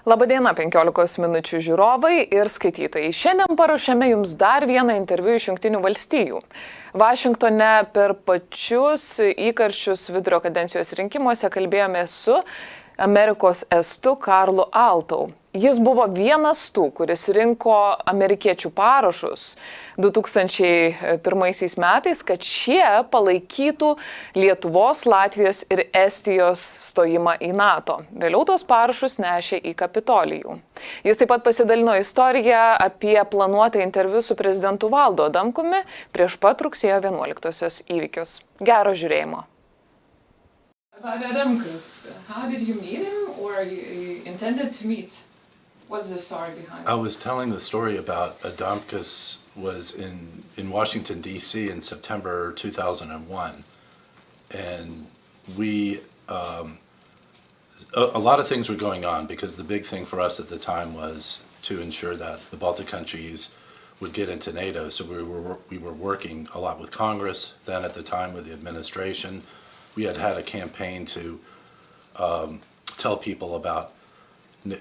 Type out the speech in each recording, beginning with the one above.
Labadiena 15 minučių žiūrovai ir skaitytojai. Šiandien paruošėme jums dar vieną interviu iš Jungtinių valstijų. Vašingtone per pačius įkarščius vidurio kadencijos rinkimuose kalbėjome su Amerikos estu Karlu Altau. Jis buvo vienas tų, kuris rinko amerikiečių parašus 2001 metais, kad šie palaikytų Lietuvos, Latvijos ir Estijos stojimą į NATO. Vėliau tos parašus nešė į Kapitolijų. Jis taip pat pasidalino istoriją apie planuotą interviu su prezidentu Valdu Adamkumi prieš pat rugsėjo 11-osios įvykius. Gero žiūrėjimo. About Adamkaus, how did you meet him or you intended to meet? What's the story behind it? I was telling the story about Adamkaus was in Washington, D.C. in September 2001. And we, a lot of things were going on because the big thing for us at the time was to ensure that the Baltic countries would get into NATO. So we were working a lot with Congress, then at the time with the administration. We had a campaign to tell people about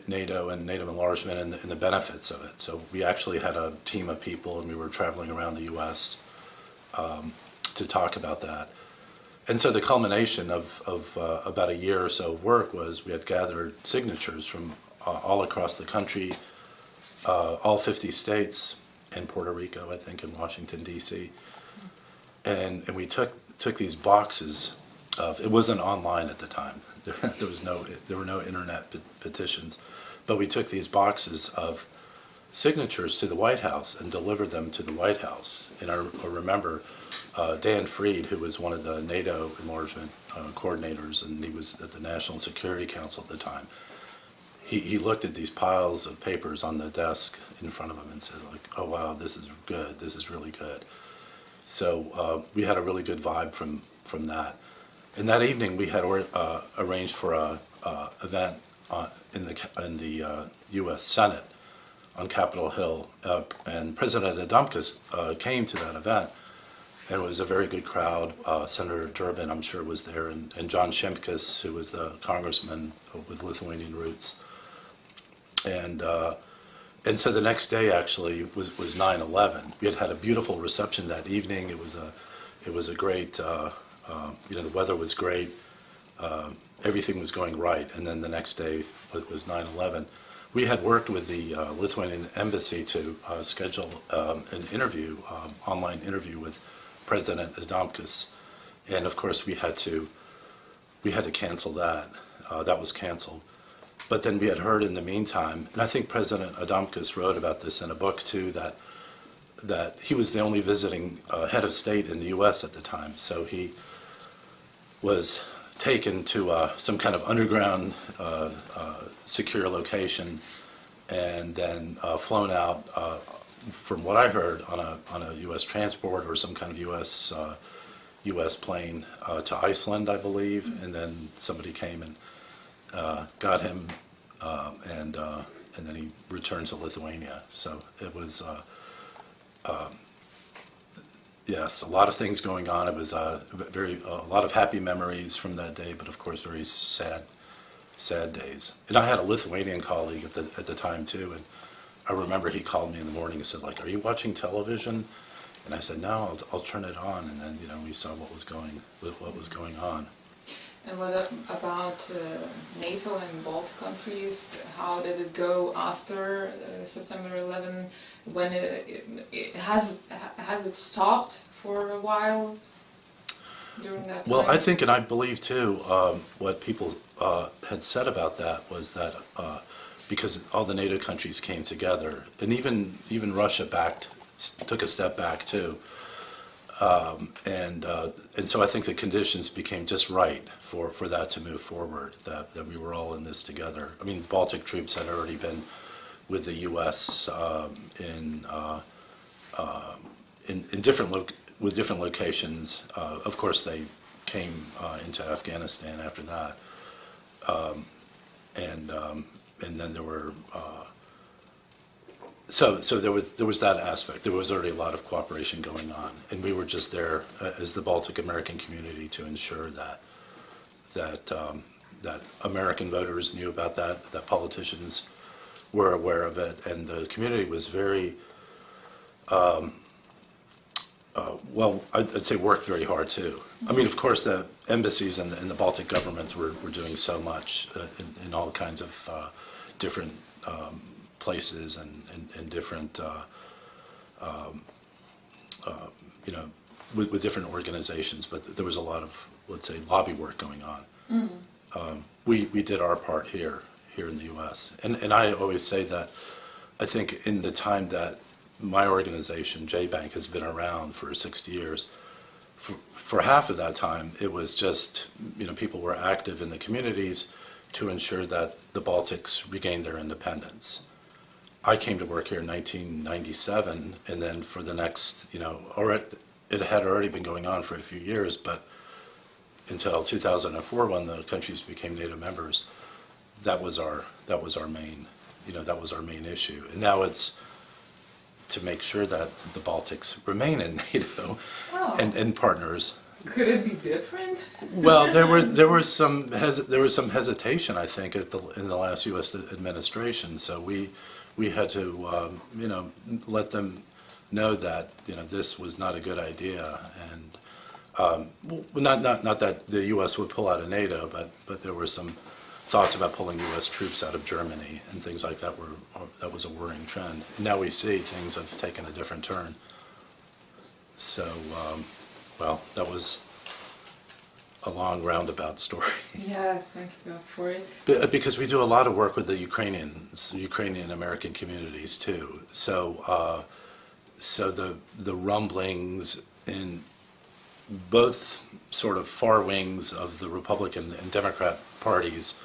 NATO and NATO enlargement and the benefits of it. So we actually had a team of people and we were traveling around the U.S. To talk about that. And so the culmination of about a year or so of work was we had gathered signatures from all across the country, all 50 states, and Puerto Rico, I think, in Washington, D.C. And we took these boxes of, it wasn't online at the time. There were no internet petitions, but we took these boxes of signatures to the White House and delivered them to the White House. And I remember Dan Fried, who was one of the NATO enlargement coordinators, and he was at the National Security Council at the time. He looked at these piles of papers on the desk in front of him and said, like, "Oh wow, this is good. This is really good." So we had a really good vibe from that. And that evening, we had arranged for a event in the U.S. Senate on Capitol Hill, and President Adamkaus came to that event, and it was a very good crowd. Senator Durbin, I'm sure, was there, and John Šimkus, who was the congressman with Lithuanian roots, and so the next day actually was 9/11. We had a beautiful reception that evening. It was a great. The weather was great, everything was going right, and then the next day was 9/11. We had worked with the Lithuanian embassy to schedule an interview, online interview with President Adamkaus, and of course we had to cancel that. That was canceled. But then we had heard in the meantime, and I think President Adamkaus wrote about this in a book too, that he was the only visiting head of state in the U.S. at the time, so he was taken to some kind of underground secure location and then flown out, from what I heard, on a U.S. transport or some kind of U.S. plane to Iceland, I believe, and then somebody came and got him, and then he returned to Lithuania. So it was yes, a lot of things going on. It was a lot of happy memories from that day, but of course very sad days. And I had a Lithuanian colleague at the time too, and I remember he called me in the morning and said, like, "Are you watching television?" And I said, "No, I'll turn it on." And then we saw what was going on. And what about NATO and Baltic countries? How did it go after September 11? When it has it stopped for a while during that time? Well, I think, and I believe too, what people had said about that was that because all the NATO countries came together, and even Russia took a step back too. And so I think the conditions became just right for that to move forward, that we were all in this together. I mean, Baltic troops had already been with the U.S. in different locations. Of course, they came into Afghanistan after that, and then there were. So there was that aspect. There was already a lot of cooperation going on, and we were just there as the Baltic American community to ensure that American voters knew about that politicians were aware of it, and the community was very, well, I'd say worked very hard too. I mean, of course, the embassies and the Baltic governments were doing so much in all kinds of different places and different, you know, with different organizations, but there was a lot of, let's say, lobby work going on. We did our part here in the U.S. And I always say that I think in the time that my organization, J-Bank, has been around for 60 years, for half of that time, it was just, you know, people were active in the communities to ensure that the Baltics regained their independence. I came to work here in 1997, and then for the next, you know, it had already been going on for a few years, but until 2004, when the countries became NATO members, that was our main, you know, that was our main issue. And now it's to make sure that the Baltics remain in NATO and partners. Could it be different? Well, there was some hesitation, I think, in the last U.S. administration. So we had to you know, let them know that, you know, this was not a good idea, and not that the U.S. would pull out of NATO, but there were some thoughts about pulling U.S. troops out of Germany and things like that. That was a worrying trend. And now we see things have taken a different turn. So, well, that was a long roundabout story. Yes, thank you for it. Because we do a lot of work with the Ukrainian American communities too. So, so the rumblings in both sort of far wings of the Republican and Democrat parties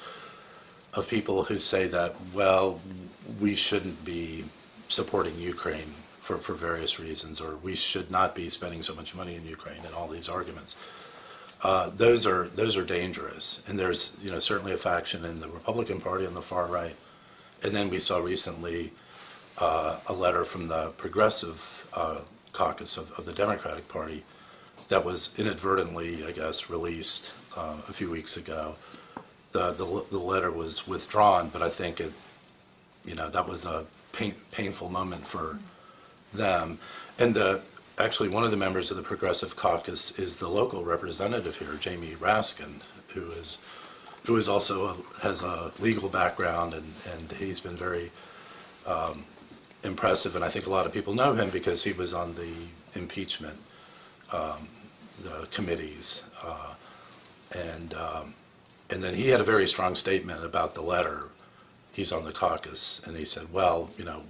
of people who say that, well, we shouldn't be supporting Ukraine for various reasons, or we should not be spending so much money in Ukraine, and all these arguments. Those are dangerous, and there's, you know, certainly a faction in the Republican Party on the far right, and then we saw recently a letter from the progressive caucus of the Democratic Party that was inadvertently, I guess, released a few weeks ago. The letter was withdrawn, but I think it, you know, that was a painful moment for them. And actually, one of the members of the Progressive Caucus is the local representative here, Jamie Raskin, who is also has a legal background, and he's been very impressive. And I think a lot of people know him because he was on the impeachment the committees, and then he had a very strong statement about the letter. He's on the caucus, and he said, well, you know,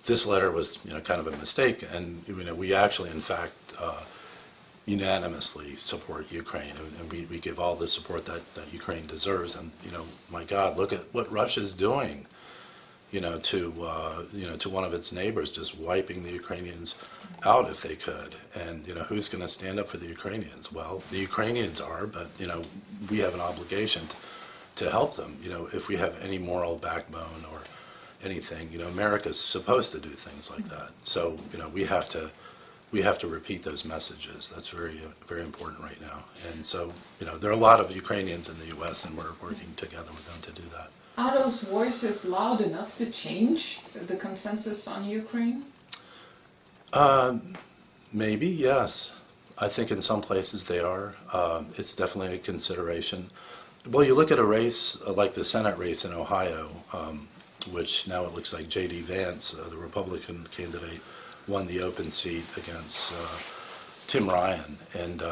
this letter was, you know, kind of a mistake, and, you know, we actually, in fact, unanimously support Ukraine, and we give all the support that Ukraine deserves. And, you know, my God, look at what Russia's doing, you know, to one of its neighbors, just wiping the Ukrainians out if they could. And, you know, who's going to stand up for the Ukrainians? Well, the Ukrainians are, but, you know, we have an obligation to help them. You know, if we have any moral backbone or anything, you know, America's supposed to do things like that. So, you know, we have to repeat those messages. That's very, very important right now. And so, you know, there are a lot of Ukrainians in the U.S., and we're working together with them to do that. Are those voices loud enough to change the consensus on Ukraine? Maybe, yes. I think in some places they are. It's definitely a consideration. Well, you look at a race like the Senate race in Ohio, which now it looks like J.D. Vance, the Republican candidate, won the open seat against Tim Ryan. And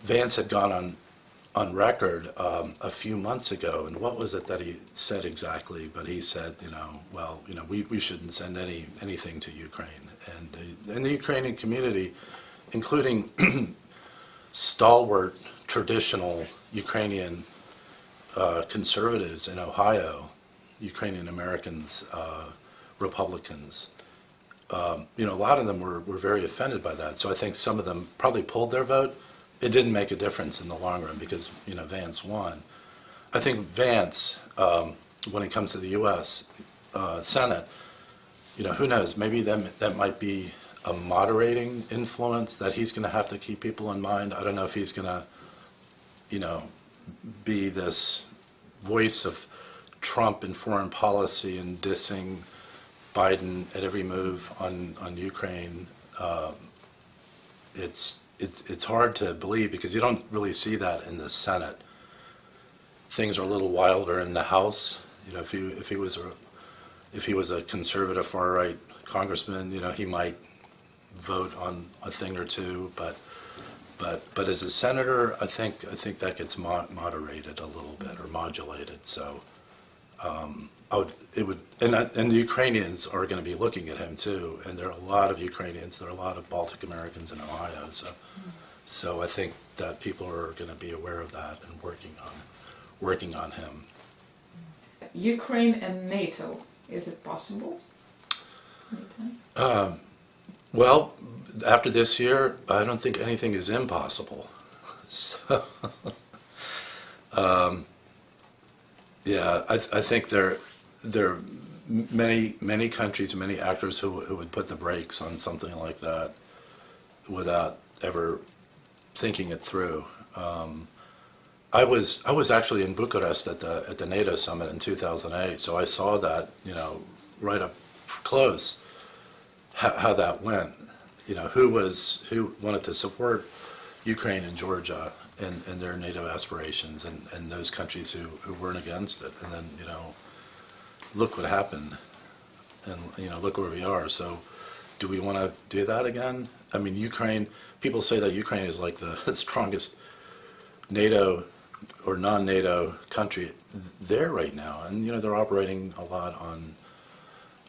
Vance had gone on record a few months ago, and what was it that he said exactly? But he said, you know, well, you know, we shouldn't send anything to Ukraine. And the Ukrainian community, including stalwart, traditional Ukrainian conservatives in Ohio, Ukrainian Americans, Republicans, you know, a lot of them were very offended by that. So I think some of them probably pulled their vote. It didn't make a difference in the long run because, you know, Vance won. I think Vance, when it comes to the U.S. Senate, you know, who knows, maybe that might be a moderating influence that he's going to have to keep people in mind. I don't know if he's going to, you know, be this voice of Trump in foreign policy and dissing Biden at every move on Ukraine, it's hard to believe because you don't really see that in the Senate. Things are a little wilder in the House. You know, if he was a conservative far right congressman, you know, he might vote on a thing or two, but as a senator, I think that gets moderated a little bit or modulated. So and the Ukrainians are going to be looking at him too, and there are a lot of Ukrainians, there are a lot of Baltic Americans in Ohio, so I think that people are going to be aware of that and working on him. Ukraine and NATO, is it possible? Well, after this year, I don't think anything is impossible. So, yeah, I think there are many countries, many actors who would put the brakes on something like that without ever thinking it through. I was actually in Bucharest at the NATO summit in 2008, so I saw that, you know, right up close how that went. You know, who wanted to support Ukraine and Georgia and their NATO aspirations, and those countries who weren't against it. And then, you know, look what happened, and, you know, look where we are. So do we want to do that again? I mean, Ukraine, people say that Ukraine is like the strongest NATO or non-NATO country there right now, and, you know, they're operating a lot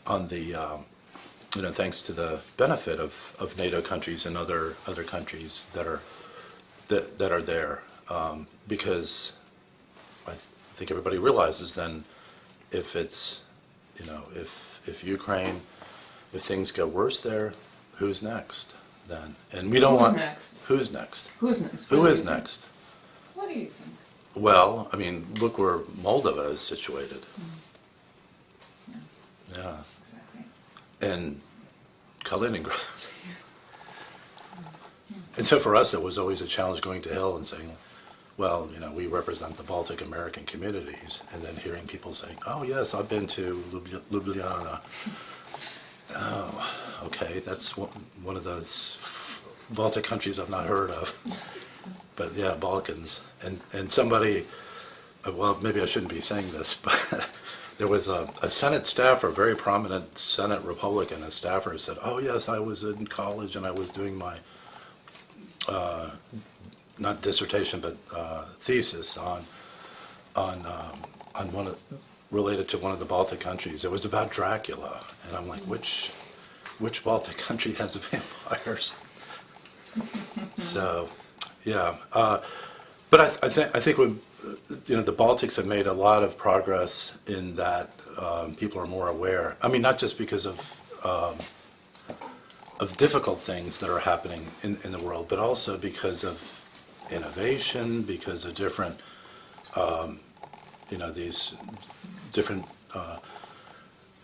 on the you know, thanks to the benefit of NATO countries and other countries that are there, because I think everybody realizes then if it's, you know, if Ukraine, if things go worse there, who's next then? And we don't want next? Who's next? Who's next? Who is next? What do you think? Well, I mean, look where Moldova is situated. Yeah. Exactly. And Kaliningrad. And so for us, it was always a challenge going to Hill and saying, well, you know, we represent the Baltic American communities, and then hearing people saying, oh yes, I've been to Ljubljana. Oh, okay, that's one of those Baltic countries I've not heard of. But yeah, Balkans. And somebody, well, maybe I shouldn't be saying this, but there was a Senate staffer, a very prominent Senate Republican, a staffer who said, oh yes, I was in college and I was doing my, not dissertation, but thesis on one of, related to one of the Baltic countries. It was about Dracula. And I'm like, which Baltic country has vampires? So, yeah. But I think when, you know, the Baltics have made a lot of progress in that people are more aware. I mean, not just because of difficult things that are happening in the world, but also because of innovation, because of different, you know, these different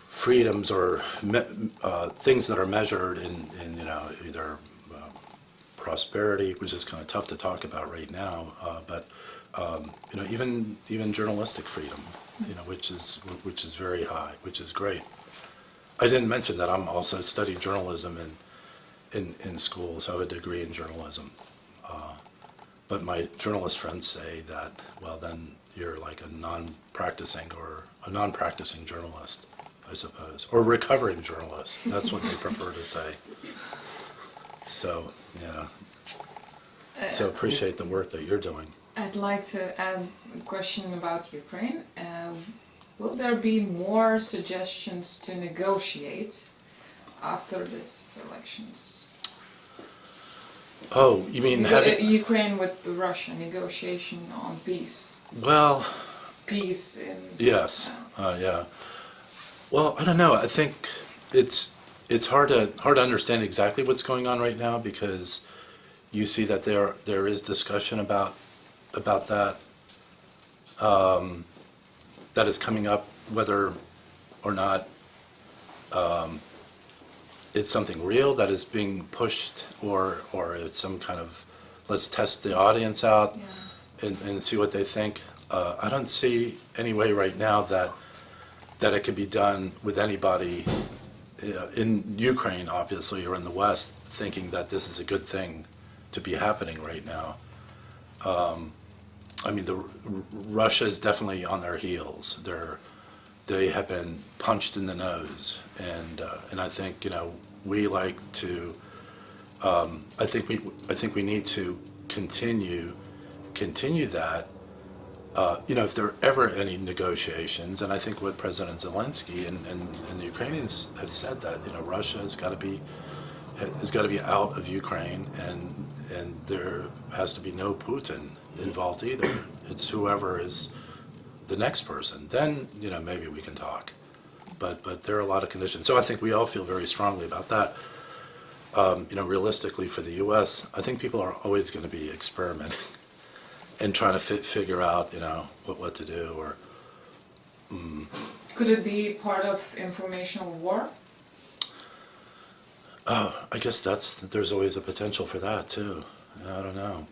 freedoms or things that are measured in you know, either prosperity, which is kind of tough to talk about right now, but you know, even journalistic freedom, you know, which is very high, which is great. I didn't mention that I'm also studying journalism in school, so I have a degree in journalism. But my journalist friends say that, well, then you're like a non-practicing journalist, I suppose, or recovering journalist. That's what they prefer to say. So, yeah. So appreciate the work that you're doing. I'd like to add a question about Ukraine. Will there be more suggestions to negotiate after these elections? Oh, you mean Ukraine with Russia, negotiation on peace? Well, peace in... Yes, yeah. Well, I don't know. I think it's hard to understand exactly what's going on right now, because you see that there is discussion about that that is coming up, whether or not it's something real that is being pushed, or it's some kind of, let's test the audience out and see what they think. I don't see any way right now that it could be done with anybody in Ukraine, obviously, or in the West, thinking that this is a good thing to be happening right now. I mean, Russia is definitely on their heels. They have been punched in the nose, and I think we like to. I think we need to continue that. If there are ever any negotiations, and I think what President Zelensky and the Ukrainians have said that Russia has got to be out of Ukraine, and there has to be no Putin involved either. It's whoever is the next person. Then maybe we can talk, but there are a lot of conditions. So I think we all feel very strongly about that. Realistically for the U.S., I think people are always going to be experimenting and trying to figure out, what to do. Or could it be part of informational war? I guess there's always a potential for that too. I don't know.